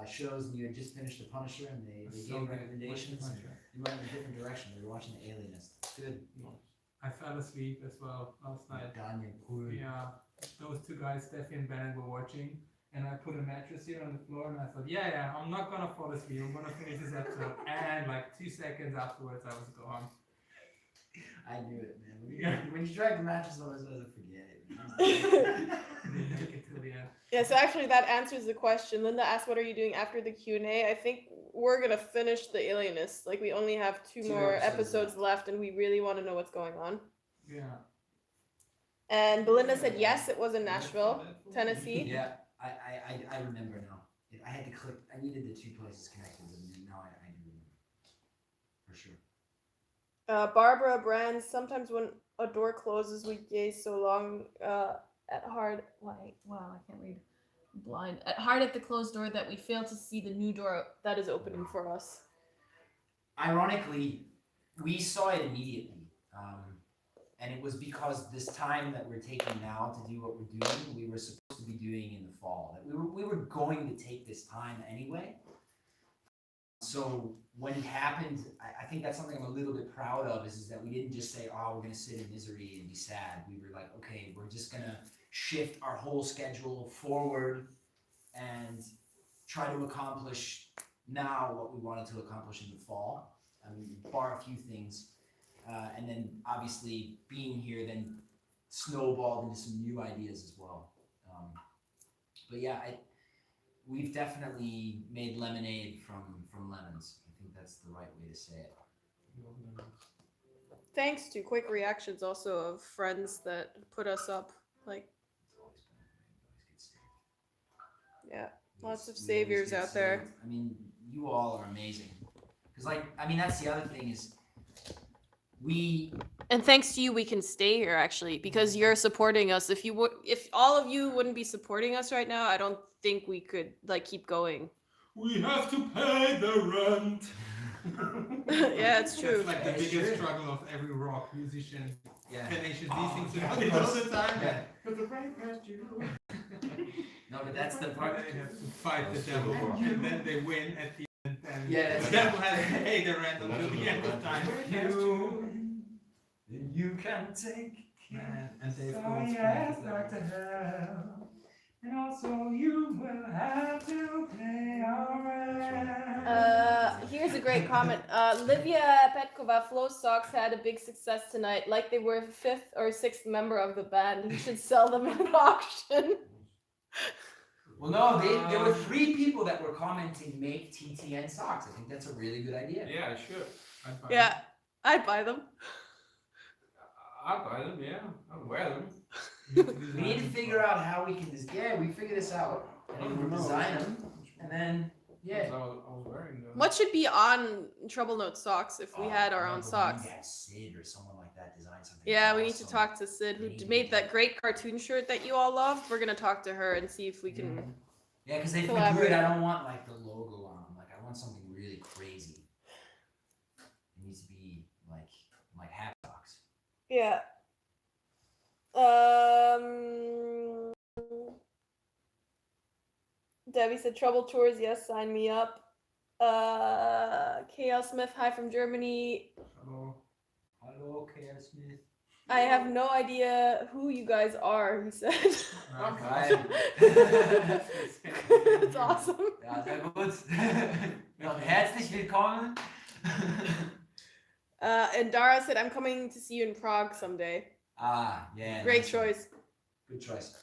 [SPEAKER 1] shows, and you had just finished The Punisher, and they
[SPEAKER 3] So
[SPEAKER 1] gave
[SPEAKER 3] good.
[SPEAKER 1] recommendations.
[SPEAKER 3] What's
[SPEAKER 1] And
[SPEAKER 3] the Punisher?
[SPEAKER 1] you went in a different direction. We were watching The Alienist. Good.
[SPEAKER 3] I fell asleep as well last night.
[SPEAKER 1] Daniel Poole.
[SPEAKER 3] Yeah, those 2 guys, Steffi and Bennett, were watching, and I put a mattress here on the floor, and I thought, yeah, I'm not gonna fall asleep. I'm gonna finish this episode. And like 2 seconds afterwards, I was gone.
[SPEAKER 1] I knew it, man. When you drag the mattress on, I was like, forget it.
[SPEAKER 3] Didn't make it till the end.
[SPEAKER 2] Yeah, so actually that answers the question. Linda asked, "What are you doing after the Q&A?" I think we're gonna finish The Alienist. Like we only have 2
[SPEAKER 1] 2
[SPEAKER 2] more
[SPEAKER 1] episodes
[SPEAKER 2] episodes left, and we really want to know what's going on.
[SPEAKER 3] Yeah.
[SPEAKER 2] And Belinda said yes, it was in Nashville, Tennessee.
[SPEAKER 1] Yeah, I remember now. I had to click. I needed the 2 places connected, and now I do remember for sure.
[SPEAKER 2] Barbara Brands, sometimes when a door closes, we gaze so long at heart. Wow, I can't read. I'm blind. At heart at the closed door that we fail to see the new door that is opening for us.
[SPEAKER 1] Ironically, we saw it immediately, and it was because this time that we're taking now to do what we're doing, we were supposed to be doing in the fall. That we were going to take this time anyway. So when it happened, I think that's something I'm a little bit proud of is that we didn't just say, "Oh, we're gonna sit in misery and be sad." We were like, "Okay, we're just gonna shift our whole schedule forward and try to accomplish now what we wanted to accomplish in the fall. I mean, bar a few things, and then obviously being here then snowballed into some new ideas as well. But yeah, we've definitely made lemonade from lemons. I think that's the right way to say it.
[SPEAKER 2] Thanks to quick reactions also of friends that put us up. Like,
[SPEAKER 1] It's always been a way. We always get saved.
[SPEAKER 2] yeah.
[SPEAKER 1] We
[SPEAKER 2] Lots
[SPEAKER 1] always-
[SPEAKER 2] of
[SPEAKER 1] we always
[SPEAKER 2] saviors
[SPEAKER 1] get
[SPEAKER 2] out there.
[SPEAKER 1] saved. I mean, you all are amazing. Because, like, I mean, that's the other thing is we
[SPEAKER 2] And thanks to you, we can stay here actually because you're supporting us. If all of you wouldn't be supporting us right now, I don't think we could like keep going.
[SPEAKER 3] We have to pay the rent.
[SPEAKER 2] Yeah, it's true.
[SPEAKER 3] It's like the
[SPEAKER 1] Yeah, it's
[SPEAKER 3] biggest
[SPEAKER 1] true.
[SPEAKER 3] struggle of every rock musician.
[SPEAKER 1] yeah.
[SPEAKER 3] Tenacious
[SPEAKER 1] Oh,
[SPEAKER 3] D sings
[SPEAKER 1] yeah,
[SPEAKER 3] about
[SPEAKER 1] of
[SPEAKER 3] it all
[SPEAKER 1] course.
[SPEAKER 3] the time.
[SPEAKER 1] Yeah.
[SPEAKER 5] But the rain passed you.
[SPEAKER 1] No, but that's the part.
[SPEAKER 3] They have to fight the
[SPEAKER 4] That's
[SPEAKER 3] devil,
[SPEAKER 4] super
[SPEAKER 3] and then they win at the end. And
[SPEAKER 1] Yeah,
[SPEAKER 3] the
[SPEAKER 1] that's-
[SPEAKER 3] devil has to pay the rent until the end of time.
[SPEAKER 1] You can take
[SPEAKER 3] Man, and Dave
[SPEAKER 1] sorry
[SPEAKER 3] Grohl's
[SPEAKER 1] ass
[SPEAKER 3] playing
[SPEAKER 1] back
[SPEAKER 3] the
[SPEAKER 1] to
[SPEAKER 3] devil.
[SPEAKER 1] hell. And also you will have to pay our rent.
[SPEAKER 2] Here's a great comment. Livia Petkova, Flow Socks had a big success tonight. Like they were 5th or 6th member of the band. You should sell them at an auction.
[SPEAKER 1] Well, no, there were 3 people that were commenting make TTN socks. I think that's a really good idea.
[SPEAKER 5] Yeah, I should.
[SPEAKER 3] I'd buy
[SPEAKER 2] Yeah, I'd buy them.
[SPEAKER 5] I'll buy them, yeah. I'll wear them.
[SPEAKER 1] We need to figure out how we can we figure this out and we'll design them and then
[SPEAKER 5] I was wearing them.
[SPEAKER 2] What should be on Trouble Note socks if we had our own
[SPEAKER 1] Maybe
[SPEAKER 2] socks?
[SPEAKER 1] Sid or someone like that. that designed something.
[SPEAKER 2] Yeah, we need to
[SPEAKER 1] awesome.
[SPEAKER 2] talk to Sid, who
[SPEAKER 1] We need to
[SPEAKER 2] made
[SPEAKER 1] do
[SPEAKER 2] that great cartoon shirt that you all loved. We're gonna talk to her and see if we can.
[SPEAKER 1] Mhm. Yeah, because if we do
[SPEAKER 2] collaborate.
[SPEAKER 1] it, I don't want like the logo on them. Like I want something really crazy. It needs to be like Happy Socks.
[SPEAKER 2] Yeah. Debbie said Trouble Tours. Yes, sign me up. KL Smith, hi from Germany.
[SPEAKER 3] Hello.
[SPEAKER 1] Hello, KL Smith.
[SPEAKER 2] I have no idea who you guys are, he said. That's awesome.
[SPEAKER 1] Ja, sehr gut. Ja, herzlich willkommen.
[SPEAKER 2] And Dara said, I'm coming to see you in Prague someday.
[SPEAKER 1] Ah, yeah.
[SPEAKER 2] Great
[SPEAKER 1] nice.
[SPEAKER 2] choice.
[SPEAKER 1] Good choice.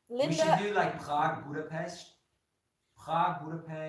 [SPEAKER 2] Linda.
[SPEAKER 1] We should do like Prague, Budapest. Prague, Budapest.